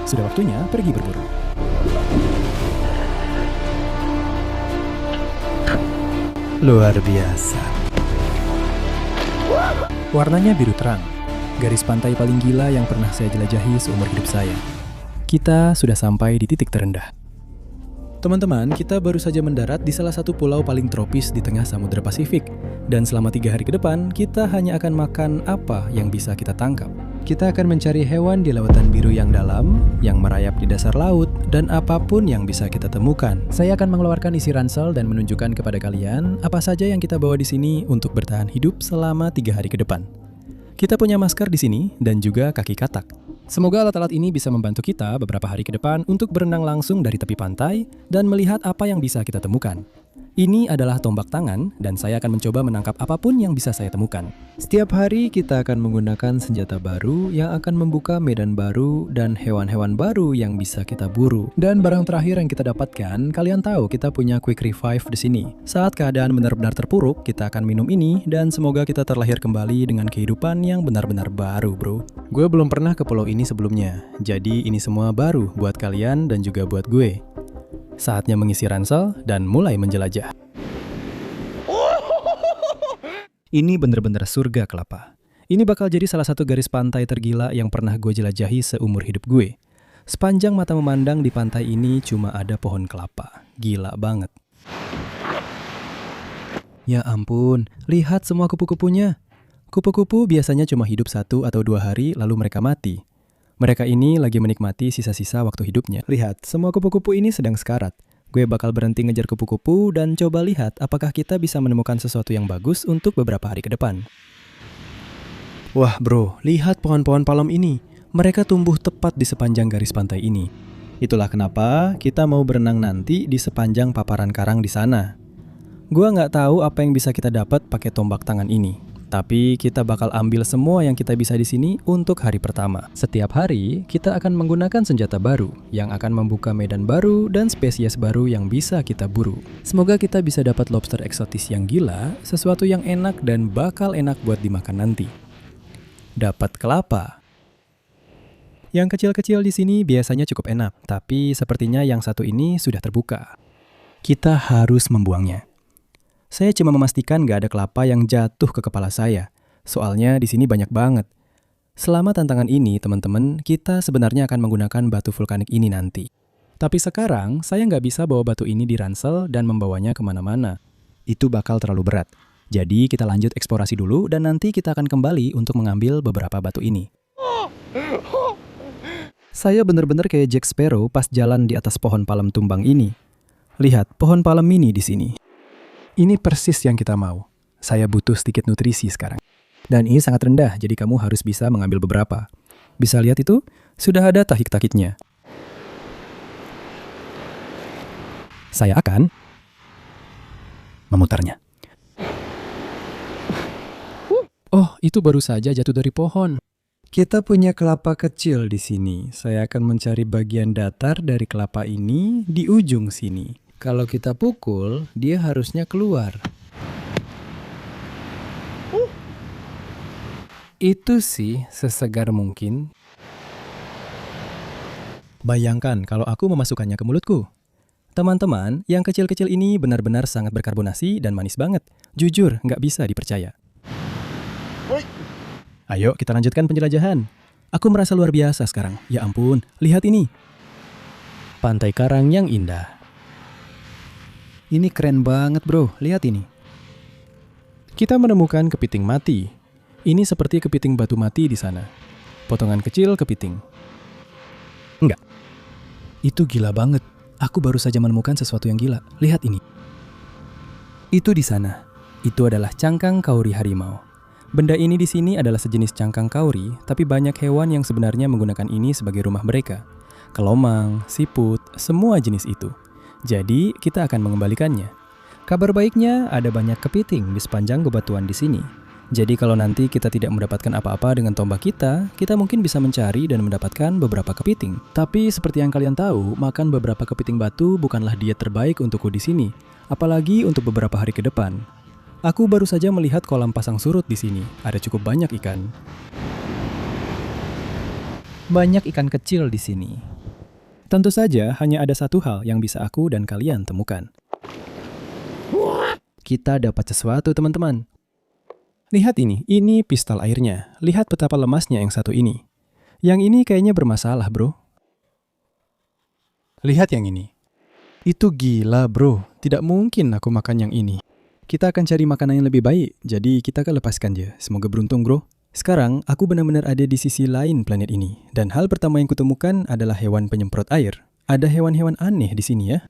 Sudah waktunya pergi berburu. Luar biasa. Warnanya biru terang. Garis pantai paling gila yang pernah saya jelajahi seumur hidup saya. Kita sudah sampai di titik terendah. Teman-teman, kita baru saja mendarat di salah satu pulau paling tropis di tengah Samudra Pasifik. Dan selama 3 hari ke depan, kita hanya akan makan apa yang bisa kita tangkap. Kita akan mencari hewan di lautan biru yang dalam, yang merayap di dasar laut, dan apapun yang bisa kita temukan. Saya akan mengeluarkan isi ransel dan menunjukkan kepada kalian apa saja yang kita bawa di sini untuk bertahan hidup selama 3 hari ke depan. Kita punya masker di sini dan juga kaki katak. Semoga alat-alat ini bisa membantu kita beberapa hari ke depan untuk berenang langsung dari tepi pantai dan melihat apa yang bisa kita temukan. Ini adalah tombak tangan dan saya akan mencoba menangkap apapun yang bisa saya temukan. Setiap hari kita akan menggunakan senjata baru yang akan membuka medan baru dan hewan-hewan baru yang bisa kita buru. Dan barang terakhir yang kita dapatkan, kalian tahu kita punya quick revive di sini. Saat keadaan benar-benar terpuruk, kita akan minum ini dan semoga kita terlahir kembali dengan kehidupan yang benar-benar baru, bro. Gue belum pernah ke pulau ini sebelumnya, jadi ini semua baru buat kalian dan juga buat gue. Saatnya mengisi ransel dan mulai menjelajah. Ini bener-bener surga kelapa. Ini bakal jadi salah satu garis pantai tergila yang pernah gue jelajahi seumur hidup gue. Sepanjang mata memandang di pantai ini cuma ada pohon kelapa. Gila banget. Ya ampun, lihat semua kupu-kupunya. Kupu-kupu biasanya cuma hidup 1 atau 2 hari lalu mereka mati. Mereka ini lagi menikmati sisa-sisa waktu hidupnya. Lihat, semua kupu-kupu ini sedang sekarat. Gue bakal berhenti ngejar kupu-kupu dan coba lihat apakah kita bisa menemukan sesuatu yang bagus untuk beberapa hari ke depan. Wah bro, lihat pohon-pohon palem ini. Mereka tumbuh tepat di sepanjang garis pantai ini. Itulah kenapa kita mau berenang nanti di sepanjang paparan karang di sana. Gue nggak tahu apa yang bisa kita dapat pakai tombak tangan ini. Tapi kita bakal ambil semua yang kita bisa di sini untuk hari pertama. Setiap hari, kita akan menggunakan senjata baru yang akan membuka medan baru dan spesies baru yang bisa kita buru. Semoga kita bisa dapat lobster eksotis yang gila, sesuatu yang enak dan bakal enak buat dimakan nanti. Dapat kelapa. Yang kecil-kecil di sini biasanya cukup enak, tapi sepertinya yang satu ini sudah terbuka. Kita harus membuangnya. Saya cuma memastikan gak ada kelapa yang jatuh ke kepala saya. Soalnya di sini banyak banget. Selama tantangan ini, teman-teman, kita sebenarnya akan menggunakan batu vulkanik ini nanti. Tapi sekarang, saya nggak bisa bawa batu ini di ransel dan membawanya kemana-mana. Itu bakal terlalu berat. Jadi kita lanjut eksplorasi dulu dan nanti kita akan kembali untuk mengambil beberapa batu ini. Saya benar-benar kayak Jack Sparrow pas jalan di atas pohon palem tumbang ini. Lihat, pohon palem mini di sini. Ini persis yang kita mau. Saya butuh sedikit nutrisi sekarang. Dan ini sangat rendah, jadi kamu harus bisa mengambil beberapa. Bisa lihat itu? Sudah ada tahik-tahiknya. Saya akan memutarnya. Oh, itu baru saja jatuh dari pohon. Kita punya kelapa kecil di sini. Saya akan mencari bagian datar dari kelapa ini di ujung sini. Kalau kita pukul, dia harusnya keluar. Itu sih sesegar mungkin. Bayangkan kalau aku memasukkannya ke mulutku. Teman-teman, yang kecil-kecil ini benar-benar sangat berkarbonasi dan manis banget. Jujur, nggak bisa dipercaya. Ayo, kita lanjutkan penjelajahan. Aku merasa luar biasa sekarang. Ya ampun, lihat ini. Pantai karang yang indah. Ini keren banget bro, lihat ini. Kita menemukan kepiting mati. Ini seperti kepiting batu mati di sana. Potongan kecil kepiting. Enggak. Itu gila banget. Aku baru saja menemukan sesuatu yang gila. Lihat ini. Itu di sana. Itu adalah cangkang kauri harimau. Benda ini di sini adalah sejenis cangkang kauri, tapi banyak hewan yang sebenarnya menggunakan ini sebagai rumah mereka. Kelomang, siput, semua jenis itu. Jadi, kita akan mengembalikannya. Kabar baiknya, ada banyak kepiting di sepanjang bebatuan di sini. Jadi, kalau nanti kita tidak mendapatkan apa-apa dengan tombak kita mungkin bisa mencari dan mendapatkan beberapa kepiting. Tapi, seperti yang kalian tahu, makan beberapa kepiting batu bukanlah diet terbaik untukku di sini. Apalagi untuk beberapa hari ke depan. Aku baru saja melihat kolam pasang surut di sini. Ada cukup banyak ikan. Banyak ikan kecil di sini. Tentu saja hanya ada satu hal yang bisa aku dan kalian temukan. Kita dapat sesuatu, teman-teman. Lihat ini pistol airnya. Lihat betapa lemasnya yang satu ini. Yang ini kayaknya bermasalah, bro. Lihat yang ini. Itu gila, bro. Tidak mungkin aku makan yang ini. Kita akan cari makanan yang lebih baik, jadi kita akan lepaskan dia. Semoga beruntung, bro. Sekarang, aku benar-benar ada di sisi lain planet ini. Dan hal pertama yang kutemukan adalah hewan penyemprot air. Ada hewan-hewan aneh di sini ya.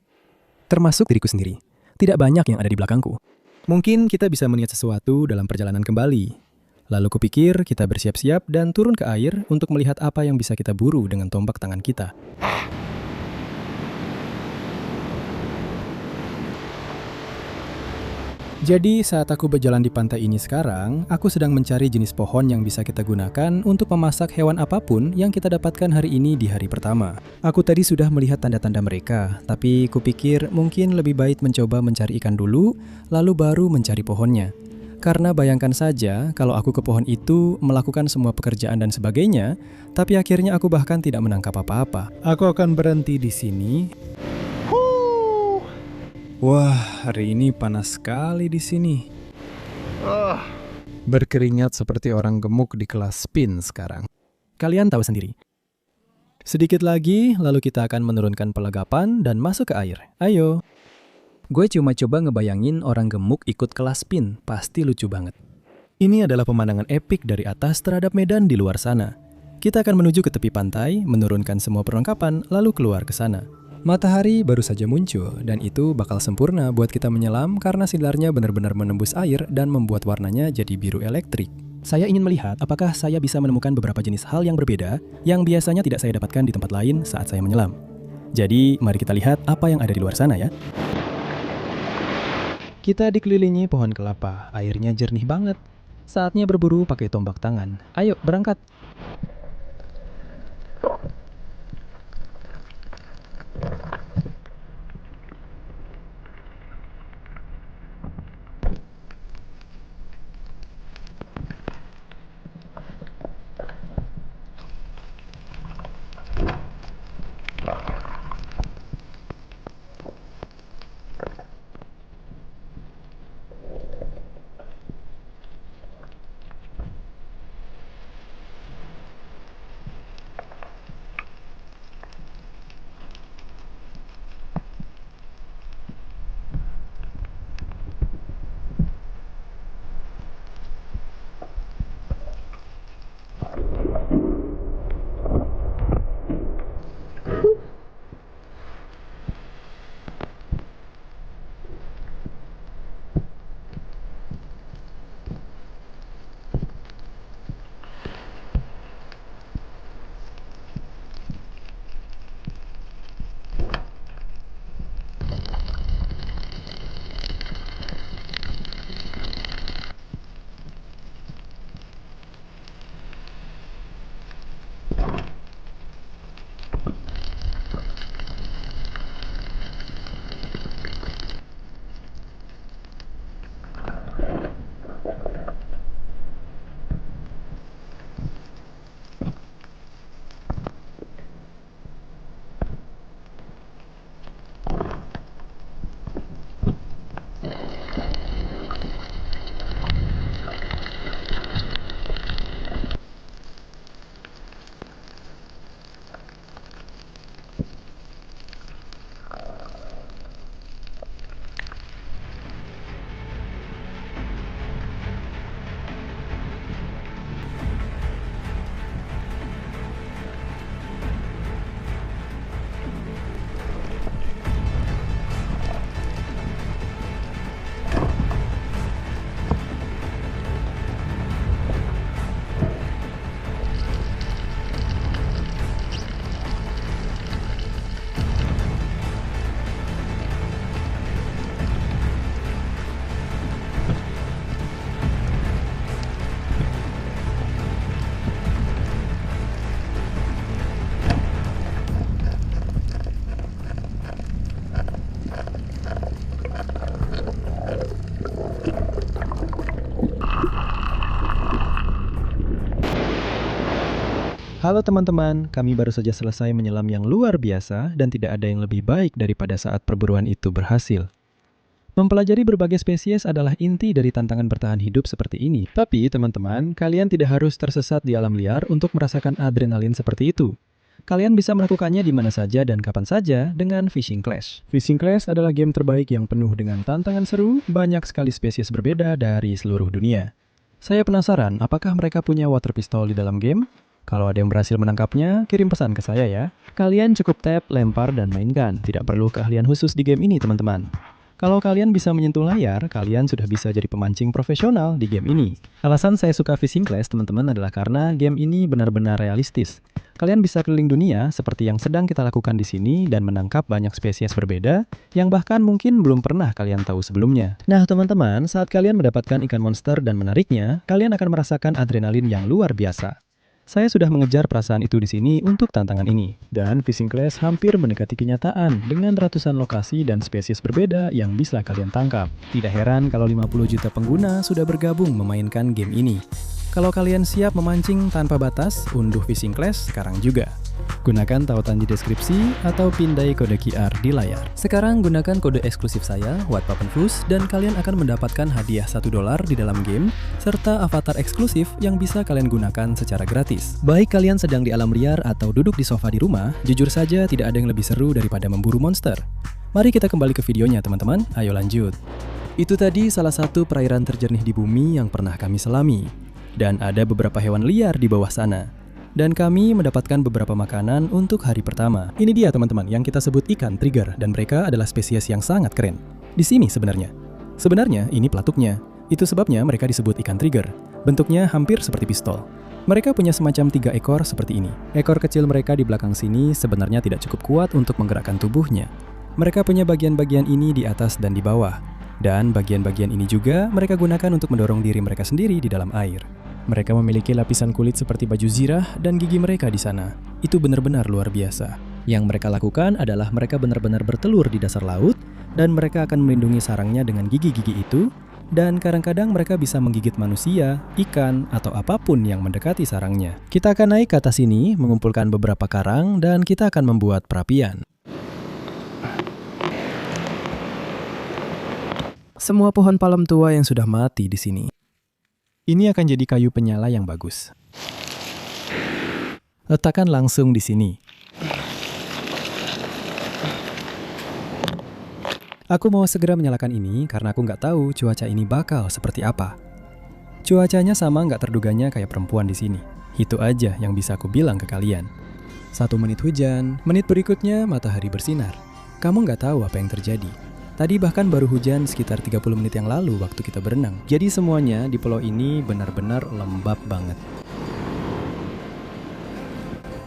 Termasuk diriku sendiri. Tidak banyak yang ada di belakangku. Mungkin kita bisa melihat sesuatu dalam perjalanan kembali. Lalu kupikir kita bersiap-siap dan turun ke air untuk melihat apa yang bisa kita buru dengan tombak tangan kita. Jadi saat aku berjalan di pantai ini sekarang, aku sedang mencari jenis pohon yang bisa kita gunakan untuk memasak hewan apapun yang kita dapatkan hari ini di hari pertama. Aku tadi sudah melihat tanda-tanda mereka, tapi kupikir mungkin lebih baik mencoba mencari ikan dulu, lalu baru mencari pohonnya. Karena bayangkan saja kalau aku ke pohon itu melakukan semua pekerjaan dan sebagainya, tapi akhirnya aku bahkan tidak menangkap apa-apa. Aku akan berhenti di sini. Wah, hari ini panas sekali di sini. Berkeringat seperti orang gemuk di kelas spin sekarang. Kalian tahu sendiri. Sedikit lagi, lalu kita akan menurunkan pelegapan dan masuk ke air. Ayo. Gue cuma coba ngebayangin orang gemuk ikut kelas spin. Pasti lucu banget. Ini adalah pemandangan epik dari atas terhadap medan di luar sana. Kita akan menuju ke tepi pantai, menurunkan semua perlengkapan, lalu keluar ke sana. Matahari baru saja muncul, dan itu bakal sempurna buat kita menyelam karena silarnya benar-benar menembus air dan membuat warnanya jadi biru elektrik. Saya ingin melihat apakah saya bisa menemukan beberapa jenis hal yang berbeda yang biasanya tidak saya dapatkan di tempat lain saat saya menyelam. Jadi, mari kita lihat apa yang ada di luar sana ya. Kita dikelilingi pohon kelapa, airnya jernih banget. Saatnya berburu pakai tombak tangan. Ayo, berangkat! Halo teman-teman, kami baru saja selesai menyelam yang luar biasa dan tidak ada yang lebih baik daripada saat perburuan itu berhasil. Mempelajari berbagai spesies adalah inti dari tantangan bertahan hidup seperti ini. Tapi teman-teman, kalian tidak harus tersesat di alam liar untuk merasakan adrenalin seperti itu. Kalian bisa melakukannya di mana saja dan kapan saja dengan Fishing Clash. Fishing Clash adalah game terbaik yang penuh dengan tantangan seru, banyak sekali spesies berbeda dari seluruh dunia. Saya penasaran, apakah mereka punya water pistol di dalam game? Kalau ada yang berhasil menangkapnya, kirim pesan ke saya ya. Kalian cukup tap, lempar, dan mainkan. Tidak perlu keahlian khusus di game ini, teman-teman. Kalau kalian bisa menyentuh layar, kalian sudah bisa jadi pemancing profesional di game ini. Alasan saya suka Fishing Clash, teman-teman, adalah karena game ini benar-benar realistis. Kalian bisa keliling dunia seperti yang sedang kita lakukan di sini dan menangkap banyak spesies berbeda yang bahkan mungkin belum pernah kalian tahu sebelumnya. Nah, teman-teman, saat kalian mendapatkan ikan monster dan menariknya, kalian akan merasakan adrenalin yang luar biasa. Saya sudah mengejar perasaan itu di sini untuk tantangan ini. Dan Fishing Clash hampir mendekati kenyataan dengan ratusan lokasi dan spesies berbeda yang bisa kalian tangkap. Tidak heran kalau 50 juta pengguna sudah bergabung memainkan game ini. Kalau kalian siap memancing tanpa batas, unduh Fishing Clash sekarang juga. Gunakan tautan di deskripsi atau pindai kode QR di layar. Sekarang gunakan kode eksklusif saya, WhatPapenFus, dan kalian akan mendapatkan hadiah $1 di dalam game, serta avatar eksklusif yang bisa kalian gunakan secara gratis. Baik kalian sedang di alam liar atau duduk di sofa di rumah, jujur saja tidak ada yang lebih seru daripada memburu monster. Mari kita kembali ke videonya teman-teman, ayo lanjut. Itu tadi salah satu perairan terjernih di bumi yang pernah kami selami. Dan ada beberapa hewan liar di bawah sana. Dan kami mendapatkan beberapa makanan untuk hari pertama. Ini dia teman-teman yang kita sebut ikan trigger, dan mereka adalah spesies yang sangat keren. Di sini sebenarnya. Sebenarnya ini pelatuknya. Itu sebabnya mereka disebut ikan trigger. Bentuknya hampir seperti pistol. Mereka punya semacam 3 ekor seperti ini. Ekor kecil mereka di belakang sini sebenarnya tidak cukup kuat untuk menggerakkan tubuhnya. Mereka punya bagian-bagian ini di atas dan di bawah. Dan bagian-bagian ini juga mereka gunakan untuk mendorong diri mereka sendiri di dalam air. Mereka memiliki lapisan kulit seperti baju zirah dan gigi mereka di sana. Itu benar-benar luar biasa. Yang mereka lakukan adalah mereka benar-benar bertelur di dasar laut dan mereka akan melindungi sarangnya dengan gigi-gigi itu dan kadang-kadang mereka bisa menggigit manusia, ikan, atau apapun yang mendekati sarangnya. Kita akan naik ke atas sini, mengumpulkan beberapa karang dan kita akan membuat perapian. Semua pohon palem tua yang sudah mati di sini. Ini akan jadi kayu penyala yang bagus. Letakkan langsung di sini. Aku mau segera menyalakan ini karena aku nggak tahu cuaca ini bakal seperti apa. Cuacanya sama nggak terduganya kayak perempuan di sini. Itu aja yang bisa aku bilang ke kalian. 1 menit hujan, menit berikutnya matahari bersinar. Kamu nggak tahu apa yang terjadi. Tadi bahkan baru hujan sekitar 30 menit yang lalu waktu kita berenang. Jadi semuanya di pulau ini benar-benar lembab banget.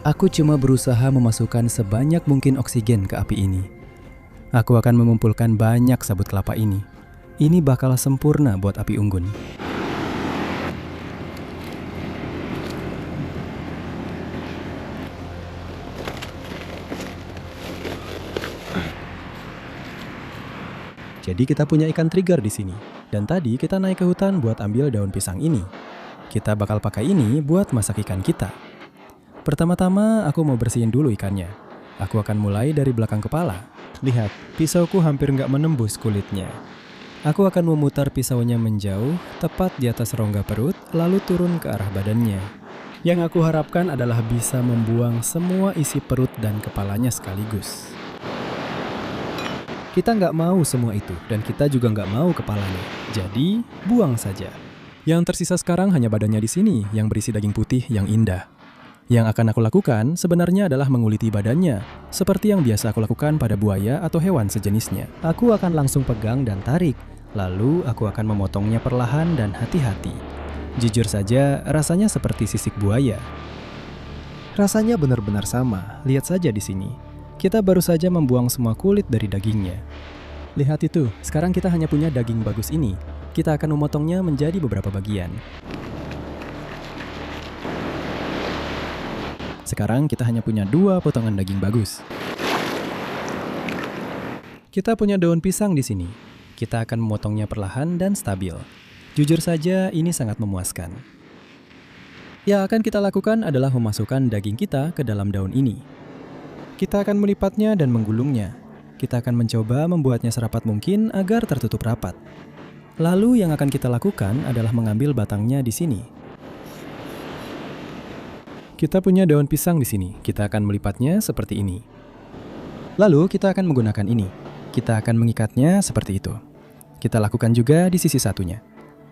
Aku cuma berusaha memasukkan sebanyak mungkin oksigen ke api ini. Aku akan mengumpulkan banyak sabut kelapa ini. Ini bakal sempurna buat api unggun. Jadi kita punya ikan trigger di sini. Dan tadi kita naik ke hutan buat ambil daun pisang ini. Kita bakal pakai ini buat masak ikan kita. Pertama-tama aku mau bersihin dulu ikannya. Aku akan mulai dari belakang kepala. Lihat, pisauku hampir nggak menembus kulitnya. Aku akan memutar pisaunya menjauh, tepat di atas rongga perut, lalu turun ke arah badannya. Yang aku harapkan adalah bisa membuang semua isi perut dan kepalanya sekaligus. Kita nggak mau semua itu, dan kita juga nggak mau kepalanya. Jadi, buang saja. Yang tersisa sekarang hanya badannya di sini, yang berisi daging putih yang indah. Yang akan aku lakukan sebenarnya adalah menguliti badannya, seperti yang biasa aku lakukan pada buaya atau hewan sejenisnya. Aku akan langsung pegang dan tarik, lalu aku akan memotongnya perlahan dan hati-hati. Jujur saja, rasanya seperti sisik buaya. Rasanya benar-benar sama, lihat saja di sini. Kita baru saja membuang semua kulit dari dagingnya. Lihat itu, sekarang kita hanya punya daging bagus ini. Kita akan memotongnya menjadi beberapa bagian. Sekarang kita hanya punya 2 potongan daging bagus. Kita punya daun pisang di sini. Kita akan memotongnya perlahan dan stabil. Jujur saja, ini sangat memuaskan. Yang akan kita lakukan adalah memasukkan daging kita ke dalam daun ini. Kita akan melipatnya dan menggulungnya. Kita akan mencoba membuatnya serapat mungkin agar tertutup rapat. Lalu yang akan kita lakukan adalah mengambil batangnya di sini. Kita punya daun pisang di sini. Kita akan melipatnya seperti ini. Lalu kita akan menggunakan ini. Kita akan mengikatnya seperti itu. Kita lakukan juga di sisi satunya.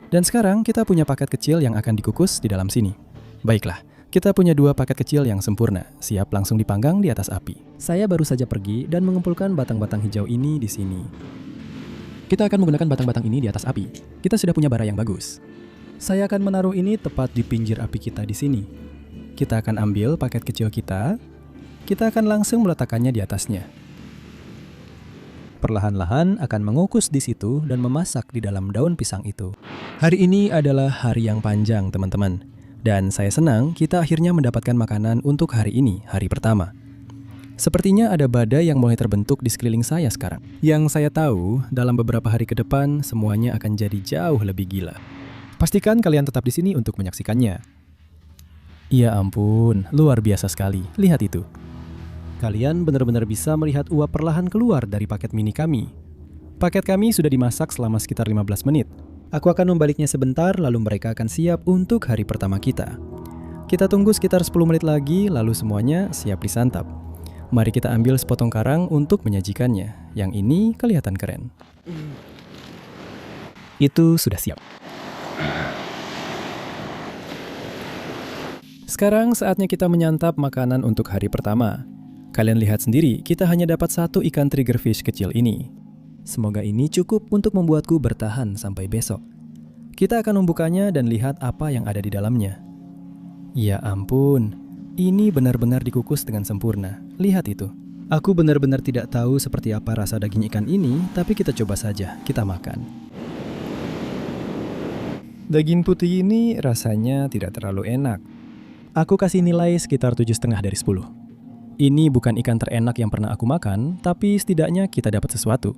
Dan sekarang kita punya paket kecil yang akan dikukus di dalam sini. Baiklah, kita punya 2 paket kecil yang sempurna, siap langsung dipanggang di atas api. Saya baru saja pergi dan mengumpulkan batang-batang hijau ini di sini. Kita akan menggunakan batang-batang ini di atas api. Kita sudah punya bara yang bagus. Saya akan menaruh ini tepat di pinggir api kita di sini. Kita akan ambil paket kecil kita. Kita akan langsung meletakkannya di atasnya. Perlahan-lahan akan mengukus di situ dan memasak di dalam daun pisang itu. Hari ini adalah hari yang panjang, teman-teman. Dan saya senang kita akhirnya mendapatkan makanan untuk hari ini, hari pertama. Sepertinya ada badai yang mulai terbentuk di sekeliling saya sekarang. Yang saya tahu, dalam beberapa hari ke depan, semuanya akan jadi jauh lebih gila. Pastikan kalian tetap di sini untuk menyaksikannya. Ya ampun, luar biasa sekali. Lihat itu. Kalian benar-benar bisa melihat uap perlahan keluar dari paket mini kami. Paket kami sudah dimasak selama sekitar 15 menit. Aku akan membaliknya sebentar, lalu mereka akan siap untuk hari pertama kita. Kita tunggu sekitar 10 menit lagi, lalu semuanya siap disantap. Mari kita ambil sepotong karang untuk menyajikannya. Yang ini kelihatan keren. Itu sudah siap. Sekarang saatnya kita menyantap makanan untuk hari pertama. Kalian lihat sendiri, kita hanya dapat 1 ikan triggerfish kecil ini. Semoga ini cukup untuk membuatku bertahan sampai besok. Kita akan membukanya dan lihat apa yang ada di dalamnya. Ya ampun, ini benar-benar dikukus dengan sempurna. Lihat itu. Aku benar-benar tidak tahu seperti apa rasa daging ikan ini, tapi kita coba saja, kita makan. Daging putih ini rasanya tidak terlalu enak. Aku kasih nilai sekitar 7,5 dari 10. Ini bukan ikan terenak yang pernah aku makan, tapi setidaknya kita dapat sesuatu.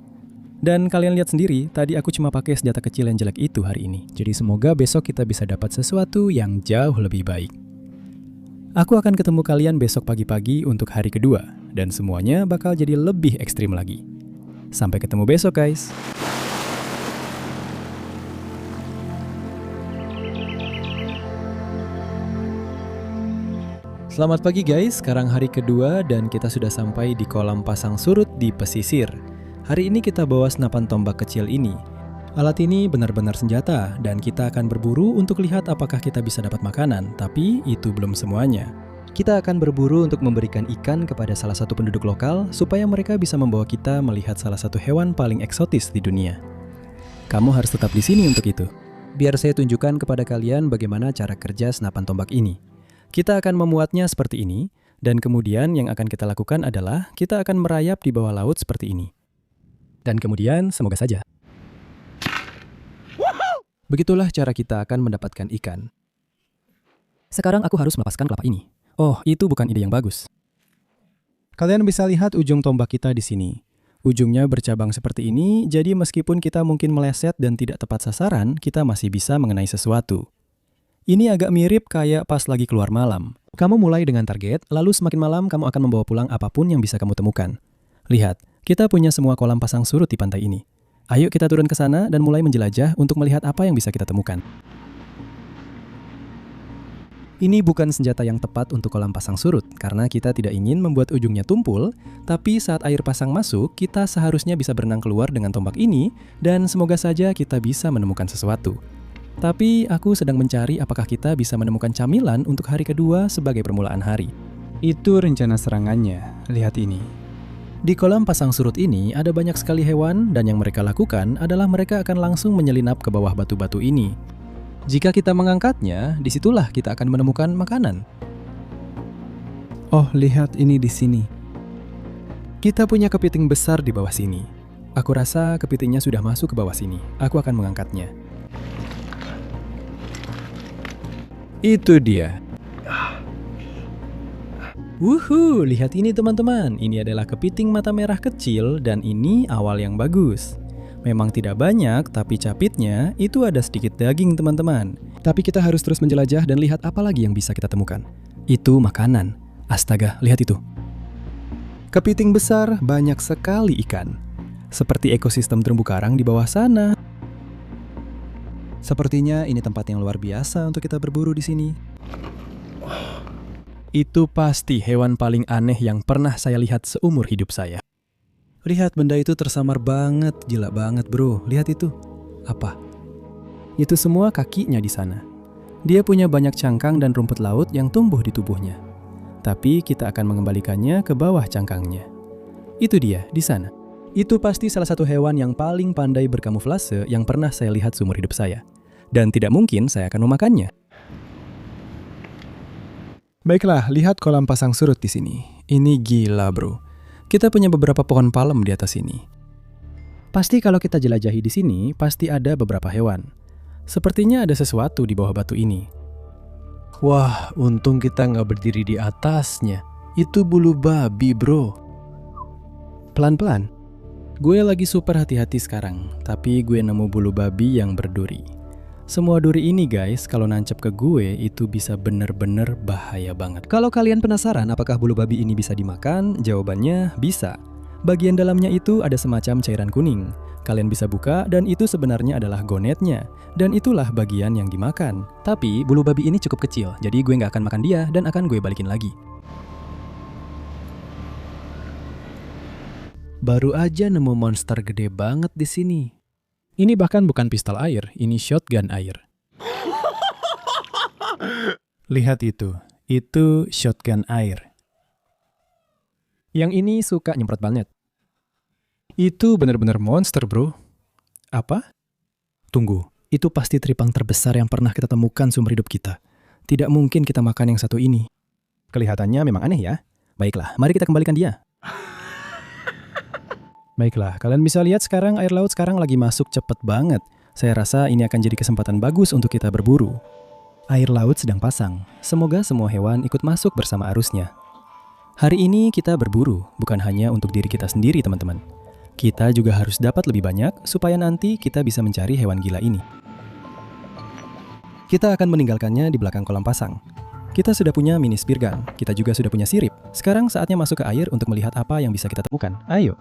Dan kalian lihat sendiri, tadi aku cuma pakai senjata kecil yang jelek itu hari ini. Jadi semoga besok kita bisa dapat sesuatu yang jauh lebih baik. Aku akan ketemu kalian besok pagi-pagi untuk hari kedua, dan semuanya bakal jadi lebih ekstrim lagi. Sampai ketemu besok, guys. Selamat pagi guys, sekarang hari kedua dan kita sudah sampai di kolam pasang surut di pesisir. Hari ini kita bawa senapan tombak kecil ini. Alat ini benar-benar senjata dan kita akan berburu untuk lihat apakah kita bisa dapat makanan, tapi itu belum semuanya. Kita akan berburu untuk memberikan ikan kepada salah satu penduduk lokal supaya mereka bisa membawa kita melihat salah satu hewan paling eksotis di dunia. Kamu harus tetap di sini untuk itu. Biar saya tunjukkan kepada kalian bagaimana cara kerja senapan tombak ini. Kita akan memuatnya seperti ini, dan kemudian yang akan kita lakukan adalah kita akan merayap di bawah laut seperti ini. Dan kemudian, semoga saja. Begitulah cara kita akan mendapatkan ikan. Sekarang aku harus melepaskan kelapa ini. Oh, itu bukan ide yang bagus. Kalian bisa lihat ujung tombak kita di sini. Ujungnya bercabang seperti ini, jadi meskipun kita mungkin meleset dan tidak tepat sasaran, kita masih bisa mengenai sesuatu. Ini agak mirip kayak pas lagi keluar malam. Kamu mulai dengan target, lalu semakin malam kamu akan membawa pulang apapun yang bisa kamu temukan. Lihat, kita punya semua kolam pasang surut di pantai ini. Ayo kita turun ke sana dan mulai menjelajah untuk melihat apa yang bisa kita temukan. Ini bukan senjata yang tepat untuk kolam pasang surut, karena kita tidak ingin membuat ujungnya tumpul, tapi saat air pasang masuk, kita seharusnya bisa berenang keluar dengan tombak ini, dan semoga saja kita bisa menemukan sesuatu. Tapi aku sedang mencari apakah kita bisa menemukan camilan untuk hari kedua sebagai permulaan hari. Itu rencana serangannya, lihat ini. Di kolam pasang surut ini ada banyak sekali hewan dan yang mereka lakukan adalah mereka akan langsung menyelinap ke bawah batu-batu ini. Jika kita mengangkatnya, disitulah kita akan menemukan makanan. Oh, lihat ini di sini. Kita punya kepiting besar di bawah sini. Aku rasa kepitingnya sudah masuk ke bawah sini. Aku akan mengangkatnya. Itu dia. Wuhu, lihat ini teman-teman. Ini adalah kepiting mata merah kecil dan ini awal yang bagus. Memang tidak banyak, tapi capitnya itu ada sedikit daging teman-teman. Tapi kita harus terus menjelajah dan lihat apa lagi yang bisa kita temukan. Itu makanan. Astaga, lihat itu. Kepiting besar, banyak sekali ikan. Seperti ekosistem terumbu karang di bawah sana. Sepertinya ini tempat yang luar biasa untuk kita berburu di sini. Itu pasti hewan paling aneh yang pernah saya lihat seumur hidup saya. Lihat, benda itu tersamar banget, gila banget bro. Lihat itu. Apa? Itu semua kakinya di sana. Dia punya banyak cangkang dan rumput laut yang tumbuh di tubuhnya. Tapi kita akan mengembalikannya ke bawah cangkangnya. Itu dia, di sana. Itu pasti salah satu hewan yang paling pandai berkamuflase yang pernah saya lihat seumur hidup saya. Dan tidak mungkin saya akan memakannya. Baiklah, lihat kolam pasang surut di sini. Ini gila bro. Kita punya beberapa pohon palem di atas sini. Pasti kalau kita jelajahi di sini, pasti ada beberapa hewan. Sepertinya ada sesuatu di bawah batu ini. Wah, untung kita nggak berdiri di atasnya. Itu bulu babi, bro. Pelan-pelan. Gue lagi super hati-hati sekarang, tapi gue nemu bulu babi yang berduri. Semua duri ini guys, kalau nancep ke gue itu bisa bener-bener bahaya banget. Kalau kalian penasaran apakah bulu babi ini bisa dimakan, jawabannya bisa. Bagian dalamnya itu ada semacam cairan kuning. Kalian bisa buka dan itu sebenarnya adalah gonetnya. Dan itulah bagian yang dimakan. Tapi bulu babi ini cukup kecil, jadi gue nggak akan makan dia dan akan gue balikin lagi. Baru aja nemu monster gede banget di sini. Ini bahkan bukan pistol air, ini shotgun air. Lihat itu shotgun air. Yang ini suka nyemprot banget. Itu benar-benar monster bro. Apa? Tunggu, itu pasti tripang terbesar yang pernah kita temukan seumur hidup kita. Tidak mungkin kita makan yang satu ini. Kelihatannya memang aneh ya. Baiklah, mari kita kembalikan dia. Baiklah, kalian bisa lihat sekarang air laut sekarang lagi masuk cepet banget. Saya rasa ini akan jadi kesempatan bagus untuk kita berburu. Air laut sedang pasang. Semoga semua hewan ikut masuk bersama arusnya. Hari ini kita berburu, bukan hanya untuk diri kita sendiri teman-teman. Kita juga harus dapat lebih banyak supaya nanti kita bisa mencari hewan gila ini. Kita akan meninggalkannya di belakang kolam pasang. Kita sudah punya mini spear gun, kita juga sudah punya sirip. Sekarang saatnya masuk ke air untuk melihat apa yang bisa kita temukan. Ayo.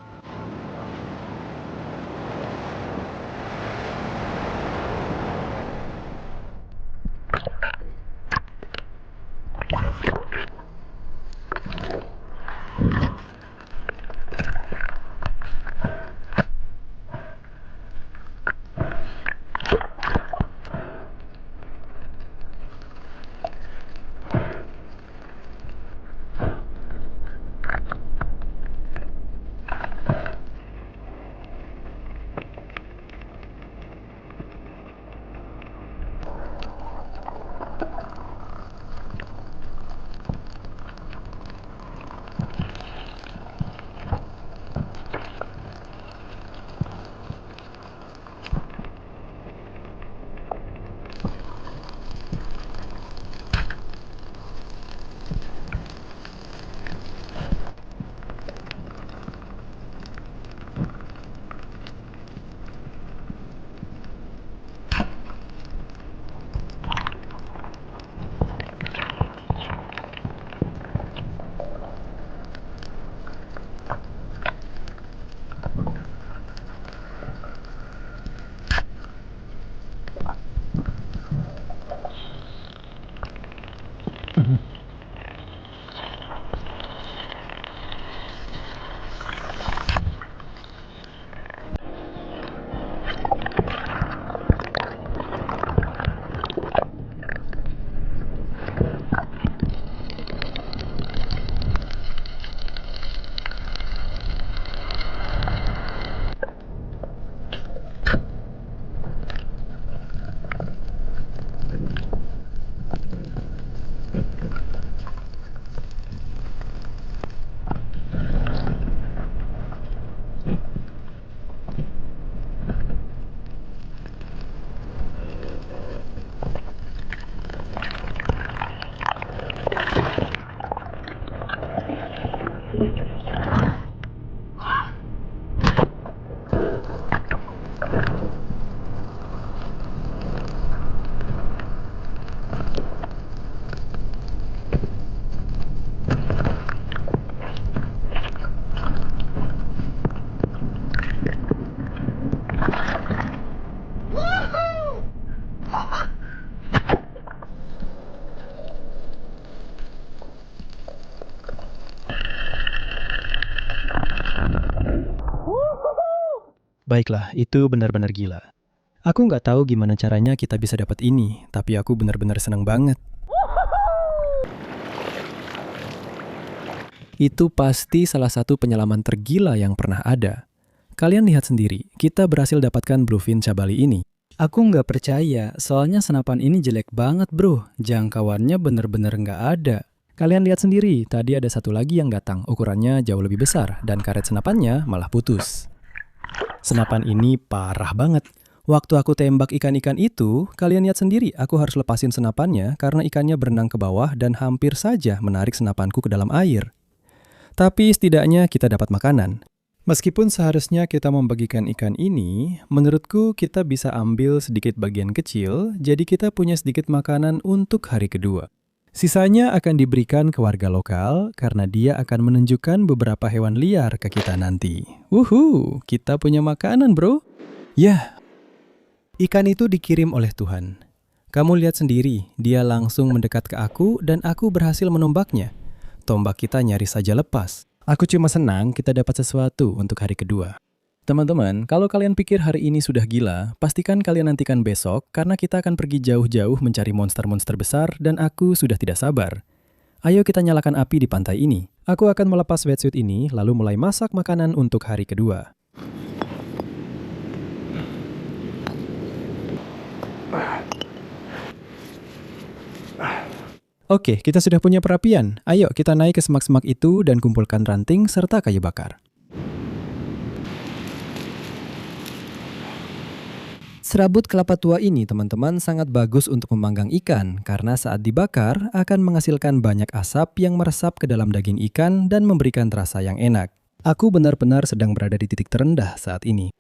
Baiklah, itu benar-benar gila. Aku nggak tahu gimana caranya kita bisa dapat ini, tapi aku benar-benar senang banget. Itu pasti salah satu penyelaman tergila yang pernah ada. Kalian lihat sendiri, kita berhasil dapatkan bluefin cabali ini. Aku nggak percaya, soalnya senapan ini jelek banget bro. Jangkauannya bener-bener nggak ada. Kalian lihat sendiri, tadi ada satu lagi yang datang, ukurannya jauh lebih besar, dan karet senapannya malah putus. Senapan ini parah banget. Waktu aku tembak ikan-ikan itu, kalian lihat sendiri, aku harus lepasin senapannya karena ikannya berenang ke bawah dan hampir saja menarik senapanku ke dalam air. Tapi setidaknya kita dapat makanan. Meskipun seharusnya kita membagikan ikan ini, menurutku kita bisa ambil sedikit bagian kecil, jadi kita punya sedikit makanan untuk hari kedua. Sisanya akan diberikan ke warga lokal karena dia akan menunjukkan beberapa hewan liar ke kita nanti. Wuhu, kita punya makanan bro. Yah, ikan itu dikirim oleh Tuhan. Kamu lihat sendiri, dia langsung mendekat ke aku dan aku berhasil menombaknya. Tombak kita nyaris saja lepas. Aku cuma senang kita dapat sesuatu untuk hari kedua. Teman-teman, kalau kalian pikir hari ini sudah gila, pastikan kalian nantikan besok karena kita akan pergi jauh-jauh mencari monster-monster besar dan aku sudah tidak sabar. Ayo kita nyalakan api di pantai ini. Aku akan melepas wetsuit ini lalu mulai masak makanan untuk hari kedua. Oke, kita sudah punya perapian. Ayo kita naik ke semak-semak itu dan kumpulkan ranting serta kayu bakar. Serabut kelapa tua ini, teman-teman, sangat bagus untuk memanggang ikan karena saat dibakar akan menghasilkan banyak asap yang meresap ke dalam daging ikan dan memberikan rasa yang enak. Aku benar-benar sedang berada di titik terendah saat ini.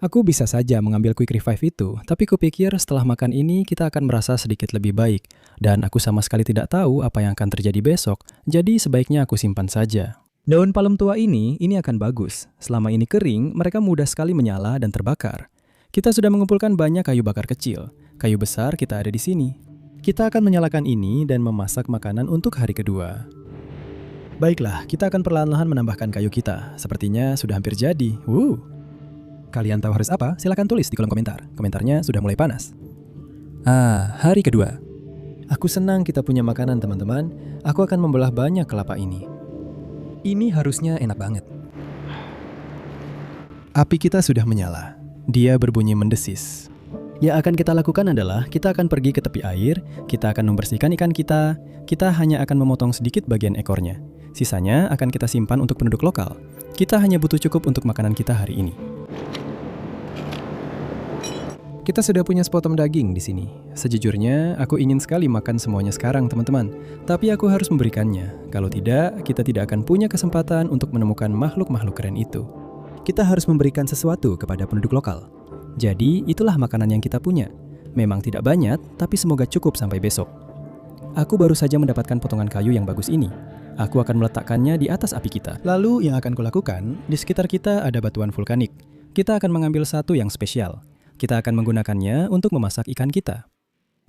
Aku bisa saja mengambil quick revive itu, tapi kupikir setelah makan ini kita akan merasa sedikit lebih baik. Dan aku sama sekali tidak tahu apa yang akan terjadi besok, jadi sebaiknya aku simpan saja. Daun palem tua ini akan bagus. Selama ini kering, mereka mudah sekali menyala dan terbakar. Kita sudah mengumpulkan banyak kayu bakar kecil. Kayu besar kita ada di sini. Kita akan menyalakan ini dan memasak makanan untuk hari kedua. Baiklah, kita akan perlahan-lahan menambahkan kayu kita. Sepertinya sudah hampir jadi. Kalian tahu harus apa? Silakan tulis di kolom komentar. Komentarnya sudah mulai panas. Hari kedua. Aku senang kita punya makanan, teman-teman. Aku akan membelah banyak kelapa ini. Ini harusnya enak banget. Api kita sudah menyala. Dia berbunyi mendesis. Yang akan kita lakukan adalah kita akan pergi ke tepi air, kita akan membersihkan ikan kita hanya akan memotong sedikit bagian ekornya. Sisanya akan kita simpan untuk penduduk lokal. Kita hanya butuh cukup untuk makanan kita hari ini. Kita sudah punya sepotong daging di sini. Sejujurnya, aku ingin sekali makan semuanya sekarang, teman-teman. Tapi aku harus memberikannya. Kalau tidak, kita tidak akan punya kesempatan untuk menemukan makhluk-makhluk keren itu. Kita harus memberikan sesuatu kepada penduduk lokal. Jadi, itulah makanan yang kita punya. Memang tidak banyak, tapi semoga cukup sampai besok. Aku baru saja mendapatkan potongan kayu yang bagus ini. Aku akan meletakkannya di atas api kita. Lalu, yang akan kulakukan, di sekitar kita ada batuan vulkanik. Kita akan mengambil satu yang spesial. Kita akan menggunakannya untuk memasak ikan kita.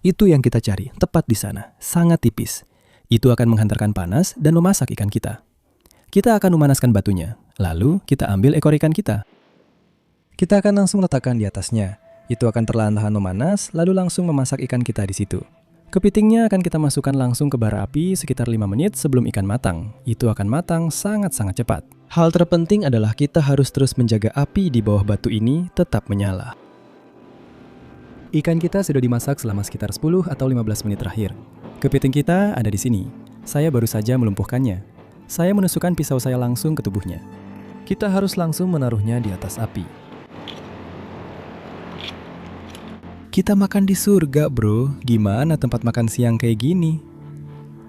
Itu yang kita cari, tepat di sana, sangat tipis. Itu akan menghantarkan panas dan memasak ikan kita. Kita akan memanaskan batunya, lalu kita ambil ekor ikan kita. Kita akan langsung letakkan di atasnya. Itu akan perlahan-lahan memanas, lalu langsung memasak ikan kita di situ. Kepitingnya akan kita masukkan langsung ke bara api sekitar 5 menit sebelum ikan matang. Itu akan matang sangat-sangat cepat. Hal terpenting adalah kita harus terus menjaga api di bawah batu ini tetap menyala. Ikan kita sudah dimasak selama sekitar 10 atau 15 menit terakhir. Kepiting kita ada di sini. Saya baru saja melumpuhkannya. Saya menusukkan pisau saya langsung ke tubuhnya. Kita harus langsung menaruhnya di atas api. Kita makan di surga, bro. Gimana tempat makan siang kayak gini?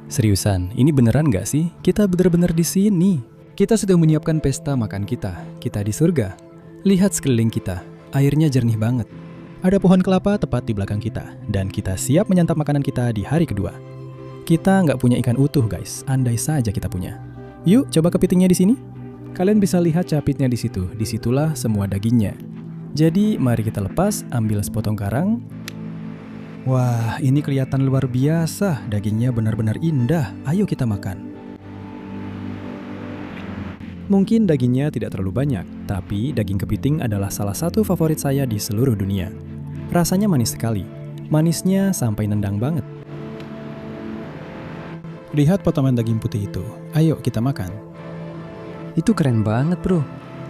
Seriusan, ini beneran gak sih? Kita bener-bener di sini. Kita sudah menyiapkan pesta makan kita. Kita di surga. Lihat sekeliling kita. Airnya jernih banget. Ada pohon kelapa tepat di belakang kita. Dan kita siap menyantap makanan kita di hari kedua. Kita nggak punya ikan utuh, guys. Andai saja kita punya. Yuk, coba kepitingnya di sini. Kalian bisa lihat capitnya di situ. Disitulah semua dagingnya. Jadi, mari kita lepas, ambil sepotong karang. Wah, ini kelihatan luar biasa. Dagingnya benar-benar indah. Ayo kita makan. Mungkin dagingnya tidak terlalu banyak, Tapi daging kepiting adalah salah satu favorit saya di seluruh dunia. Rasanya manis sekali. Manisnya sampai nendang banget. Lihat potongan daging putih itu. Ayo kita makan. Itu keren banget bro.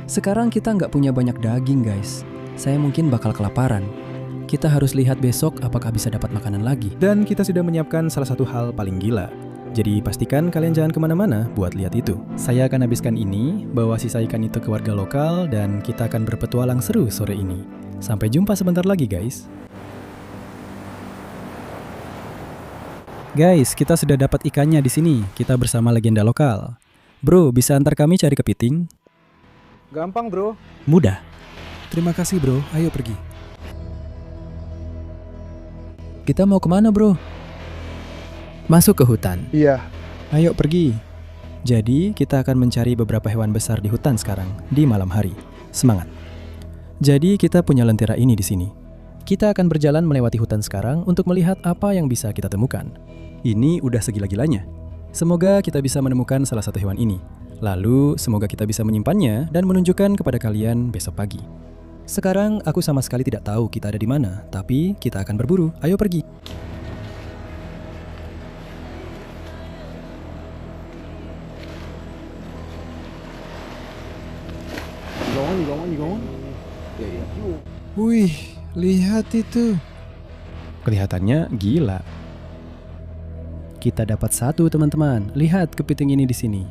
Sekarang kita nggak punya banyak daging guys. Saya mungkin bakal kelaparan. Kita harus lihat besok apakah bisa dapat makanan lagi. Dan kita sudah menyiapkan salah satu hal paling gila. Jadi pastikan kalian jangan kemana-mana buat lihat itu. Saya akan habiskan ini, bawa sisa ikan itu ke warga lokal, dan kita akan berpetualang seru sore ini. Sampai jumpa sebentar lagi guys. Guys, kita sudah dapat ikannya di sini. Kita bersama legenda lokal. Bro, bisa antar kami cari kepiting? Gampang bro. Mudah. Terima kasih bro, ayo pergi. Kita mau kemana bro? Masuk ke hutan. Iya. Ayo pergi. Jadi, kita akan mencari beberapa hewan besar di hutan sekarang, di malam hari. Semangat. Jadi, kita punya lentera ini di sini. Kita akan berjalan melewati hutan sekarang untuk melihat apa yang bisa kita temukan. Ini udah segila-gilanya. Semoga kita bisa menemukan salah satu hewan ini. Lalu, semoga kita bisa menyimpannya dan menunjukkan kepada kalian besok pagi. Sekarang, aku sama sekali tidak tahu kita ada di mana, tapi kita akan berburu. Ayo pergi. Wih, lihat itu. Kelihatannya gila. Kita dapat satu teman-teman. Lihat kepiting ini di sini.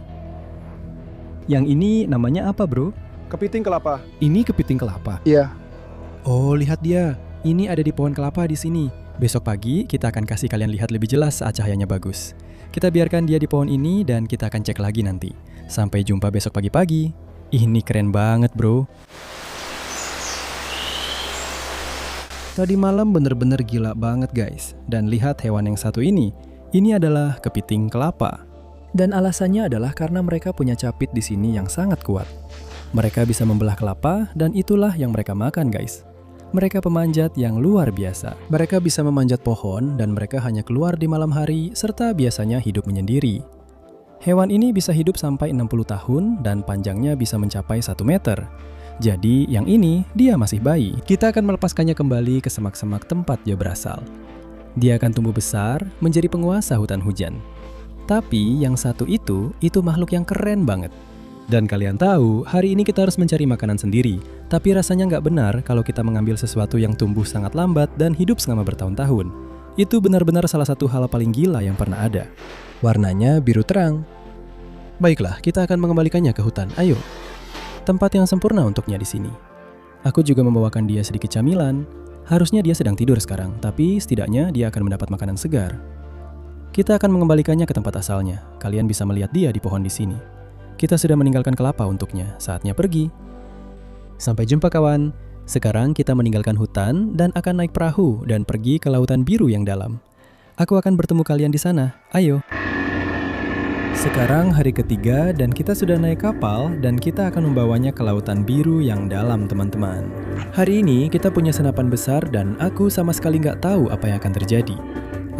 Yang ini namanya apa bro? Kepiting kelapa. Ini kepiting kelapa. Iya. Oh, lihat dia. Ini ada di pohon kelapa di sini. Besok pagi kita akan kasih kalian lihat lebih jelas saat cahayanya bagus. Kita biarkan dia di pohon ini dan kita akan cek lagi nanti. Sampai jumpa besok pagi-pagi. Ini keren banget bro. Tadi malam bener-bener gila banget guys. Dan lihat hewan yang satu ini. Ini adalah kepiting kelapa. Dan alasannya adalah karena mereka punya capit di sini yang sangat kuat. Mereka bisa membelah kelapa dan itulah yang mereka makan guys. Mereka pemanjat yang luar biasa. Mereka bisa memanjat pohon dan mereka hanya keluar di malam hari serta biasanya hidup menyendiri. Hewan ini bisa hidup sampai 60 tahun dan panjangnya bisa mencapai 1 meter. Jadi yang ini dia masih bayi. Kita akan melepaskannya kembali ke semak-semak tempat dia berasal. Dia akan tumbuh besar menjadi penguasa hutan hujan. Tapi yang satu itu makhluk yang keren banget. Dan kalian tahu, hari ini kita harus mencari makanan sendiri. Tapi rasanya nggak benar kalau kita mengambil sesuatu yang tumbuh sangat lambat dan hidup selama bertahun-tahun. Itu benar-benar salah satu hal paling gila yang pernah ada. Warnanya biru terang. Baiklah, kita akan mengembalikannya ke hutan. Ayo. Tempat yang sempurna untuknya di sini. Aku juga membawakan dia sedikit camilan. Harusnya dia sedang tidur sekarang, tapi setidaknya dia akan mendapat makanan segar. Kita akan mengembalikannya ke tempat asalnya. Kalian bisa melihat dia di pohon di sini. Kita sudah meninggalkan kelapa untuknya. Saatnya pergi. Sampai jumpa kawan. Sekarang kita meninggalkan hutan dan akan naik perahu dan pergi ke lautan biru yang dalam. Aku akan bertemu kalian di sana. Ayo. Sekarang hari ketiga dan kita sudah naik kapal dan kita akan membawanya ke lautan biru yang dalam teman-teman. Hari ini kita punya senapan besar dan aku sama sekali nggak tahu apa yang akan terjadi.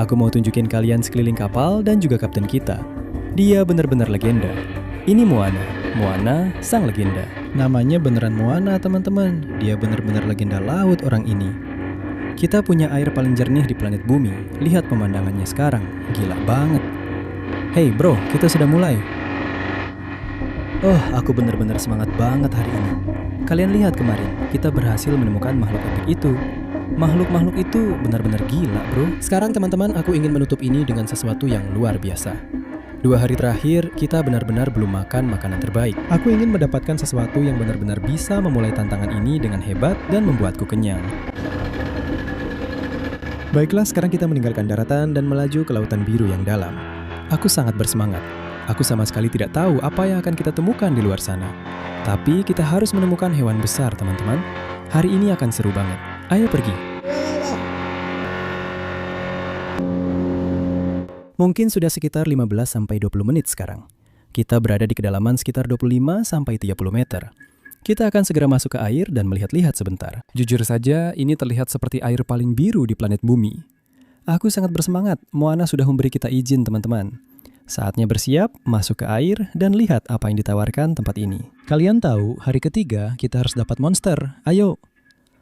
Aku mau tunjukin kalian sekeliling kapal dan juga kapten kita. Dia benar-benar legenda. Ini Moana sang legenda. Namanya beneran Moana teman-teman. Dia benar-benar legenda laut orang ini. Kita punya air paling jernih di planet bumi. Lihat pemandangannya sekarang, gila banget. Hey bro, kita sudah mulai. Oh, aku benar-benar semangat banget hari ini. Kalian lihat kemarin, kita berhasil menemukan makhluk epik itu. Makhluk-makhluk itu benar-benar gila bro. Sekarang teman-teman, aku ingin menutup ini dengan sesuatu yang luar biasa. 2 hari terakhir, kita benar-benar belum makan makanan terbaik. Aku ingin mendapatkan sesuatu yang benar-benar bisa memulai tantangan ini dengan hebat dan membuatku kenyang. Baiklah, sekarang kita meninggalkan daratan dan melaju ke lautan biru yang dalam. Aku sangat bersemangat. Aku sama sekali tidak tahu apa yang akan kita temukan di luar sana. Tapi kita harus menemukan hewan besar, teman-teman. Hari ini akan seru banget. Ayo pergi. Mungkin sudah sekitar 15-20 menit sekarang. Kita berada di kedalaman sekitar 25-30 meter. Kita akan segera masuk ke air dan melihat-lihat sebentar. Jujur saja, ini terlihat seperti air paling biru di planet bumi. Aku sangat bersemangat. Moana sudah memberi kita izin, teman-teman. Saatnya bersiap, masuk ke air, dan lihat apa yang ditawarkan tempat ini. Kalian tahu, hari ketiga kita harus dapat monster. Ayo!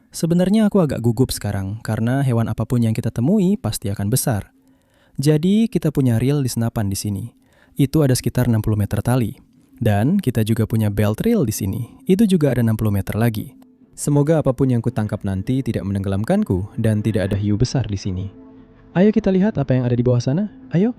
Sebenarnya aku agak gugup sekarang, karena hewan apapun yang kita temui pasti akan besar. Jadi, kita punya reel di senapan di sini. Itu ada sekitar 60 meter tali. Dan kita juga punya belt reel di sini. Itu juga ada 60 meter lagi. Semoga apapun yang kutangkap nanti tidak menenggelamkanku dan tidak ada hiu besar di sini. Ayo kita lihat apa yang ada di bawah sana. Ayo!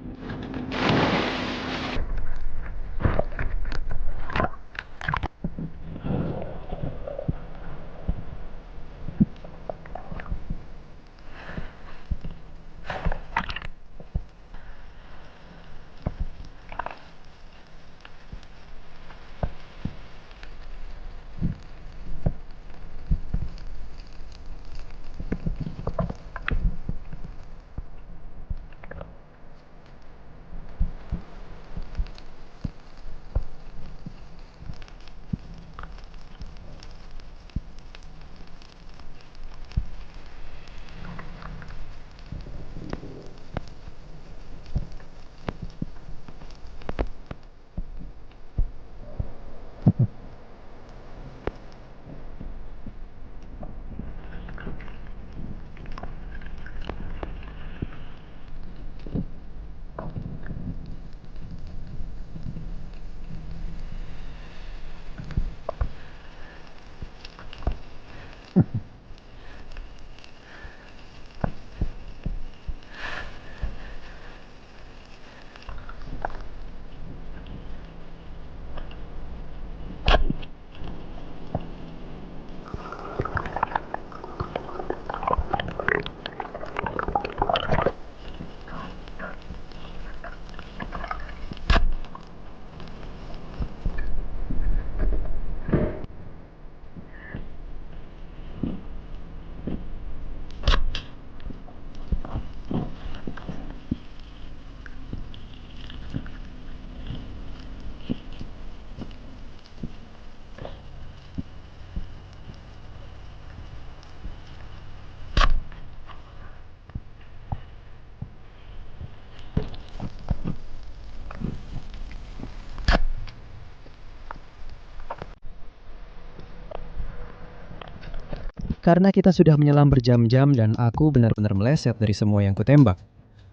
Karena kita sudah menyelam berjam-jam dan aku benar-benar meleset dari semua yang kutembak.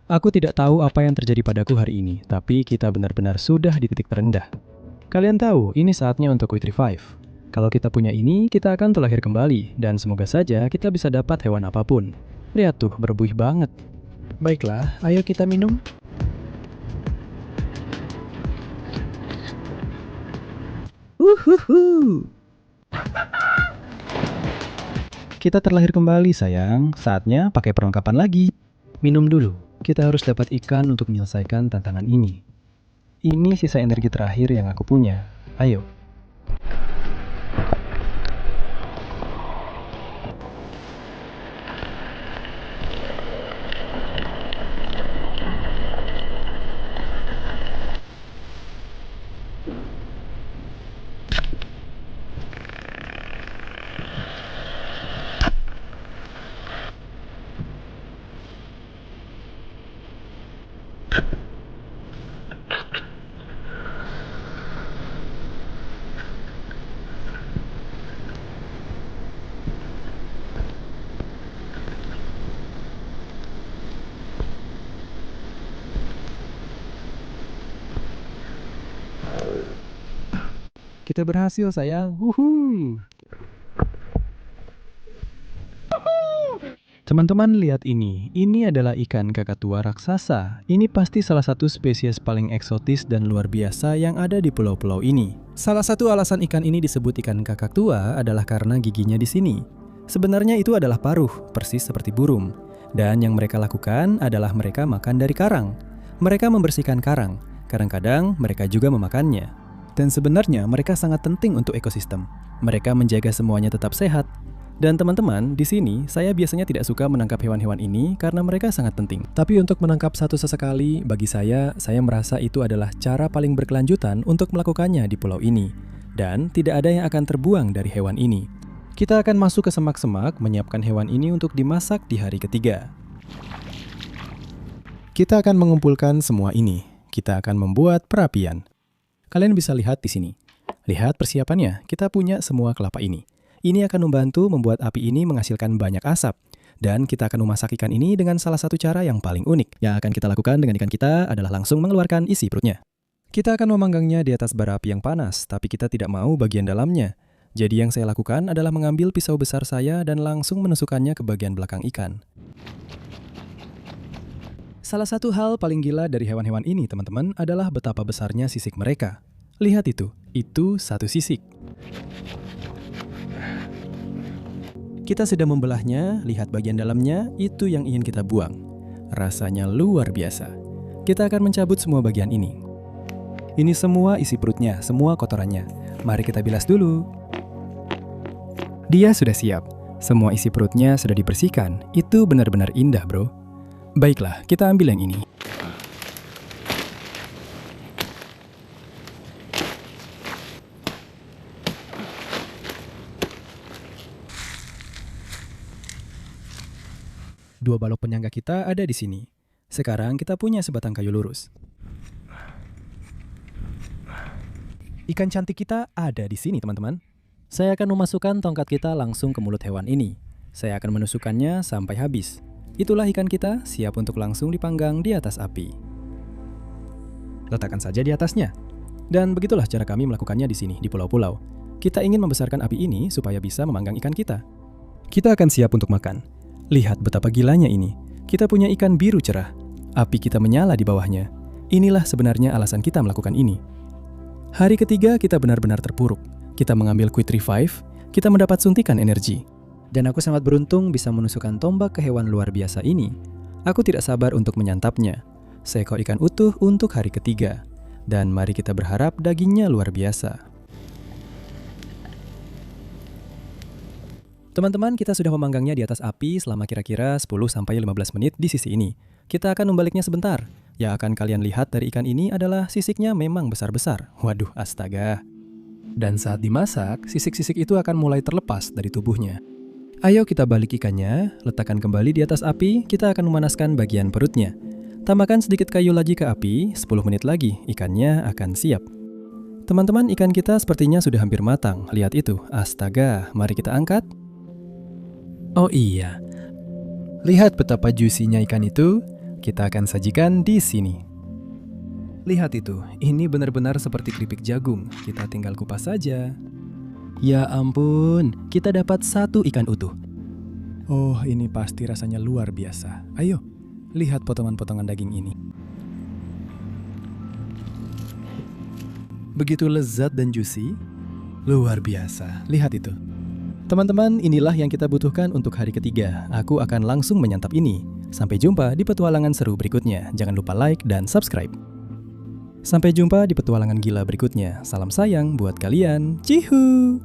Aku tidak tahu apa yang terjadi padaku hari ini, tapi kita benar-benar sudah di titik terendah. Kalian tahu, ini saatnya untuk Quick Revive. Kalau kita punya ini, kita akan terlahir kembali, dan semoga saja kita bisa dapat hewan apapun. Lihat tuh, berbuih banget. Baiklah, ayo kita minum. Uhuhu. Kita terlahir kembali sayang, saatnya pakai perlengkapan lagi. Minum dulu, kita harus dapat ikan untuk menyelesaikan tantangan ini. Ini sisa energi terakhir yang aku punya, ayo. Kita berhasil sayang. Teman-teman lihat ini adalah ikan kakatua raksasa. Ini pasti salah satu spesies paling eksotis dan luar biasa yang ada di pulau-pulau ini. Salah satu alasan ikan ini disebut ikan kakatua adalah karena giginya di sini. Sebenarnya itu adalah paruh, persis seperti burung. Dan yang mereka lakukan adalah mereka makan dari karang. Mereka membersihkan karang. Kadang-kadang mereka juga memakannya. Dan sebenarnya mereka sangat penting untuk ekosistem. Mereka menjaga semuanya tetap sehat. Dan teman-teman, di sini saya biasanya tidak suka menangkap hewan-hewan ini karena mereka sangat penting. Tapi untuk menangkap satu sesekali, bagi saya merasa itu adalah cara paling berkelanjutan untuk melakukannya di pulau ini. Dan tidak ada yang akan terbuang dari hewan ini. Kita akan masuk ke semak-semak menyiapkan hewan ini untuk dimasak di hari ketiga. Kita akan mengumpulkan semua ini. kita akan membuat perapian. Kalian bisa lihat di sini. Lihat persiapannya, kita punya semua kelapa ini. Ini akan membantu membuat api ini menghasilkan banyak asap. Dan kita akan memasak ikan ini dengan salah satu cara yang paling unik. Yang akan kita lakukan dengan ikan kita adalah langsung mengeluarkan isi perutnya. Kita akan memanggangnya di atas bara api yang panas, tapi kita tidak mau bagian dalamnya. Jadi yang saya lakukan adalah mengambil pisau besar saya dan langsung menusukkannya ke bagian belakang ikan. Salah satu hal paling gila dari hewan-hewan ini, teman-teman, adalah betapa besarnya sisik mereka. Lihat itu satu sisik. Kita sudah membelahnya, lihat bagian dalamnya, itu yang ingin kita buang. Rasanya luar biasa. Kita akan mencabut semua bagian ini. Ini semua isi perutnya, semua kotorannya. Mari kita bilas dulu. Dia sudah siap. Semua isi perutnya sudah dibersihkan. Itu benar-benar indah, bro. Baiklah, kita ambil yang ini. Dua balok penyangga kita ada di sini. Sekarang kita punya sebatang kayu lurus. Ikan cantik kita ada di sini, teman-teman. Saya akan memasukkan tongkat kita langsung ke mulut hewan ini. Saya akan menusukkannya sampai habis. Itulah ikan kita, siap untuk langsung dipanggang di atas api. Letakkan saja di atasnya. Dan begitulah cara kami melakukannya di sini, di pulau-pulau. Kita ingin membesarkan api ini supaya bisa memanggang ikan kita. Kita akan siap untuk makan. Lihat betapa gilanya ini. Kita punya ikan biru cerah. Api kita menyala di bawahnya. Inilah sebenarnya alasan kita melakukan ini. Hari ketiga kita benar-benar terpuruk. Kita mengambil Quick Revive, kita mendapat suntikan energi. Dan aku sangat beruntung bisa menusukkan tombak ke hewan luar biasa ini. Aku tidak sabar untuk menyantapnya. Seekor ikan utuh untuk hari ketiga. Dan mari kita berharap dagingnya luar biasa. Teman-teman, kita sudah memanggangnya di atas api selama kira-kira 10-15 menit di sisi ini. Kita akan membaliknya sebentar. Yang akan kalian lihat dari ikan ini adalah sisiknya memang besar-besar. Waduh, astaga. Dan saat dimasak, sisik-sisik itu akan mulai terlepas dari tubuhnya. Ayo kita balik ikannya, letakkan kembali di atas api, kita akan memanaskan bagian perutnya. Tambahkan sedikit kayu lagi ke api, 10 menit lagi, ikannya akan siap. Teman-teman, ikan kita sepertinya sudah hampir matang. Lihat itu, astaga, mari kita angkat. Oh iya, lihat betapa juicy-nya ikan itu, kita akan sajikan di sini. Lihat itu, ini benar-benar seperti keripik jagung, kita tinggal kupas saja. Ya ampun, kita dapat satu ikan utuh. Oh, ini pasti rasanya luar biasa. Ayo, lihat potongan-potongan daging ini. Begitu lezat dan juicy, luar biasa. Lihat itu. Teman-teman, inilah yang kita butuhkan untuk hari ketiga. Aku akan langsung menyantap ini. Sampai jumpa di petualangan seru berikutnya. Jangan lupa like dan subscribe. Sampai jumpa di petualangan gila berikutnya. Salam sayang buat kalian. Cihu!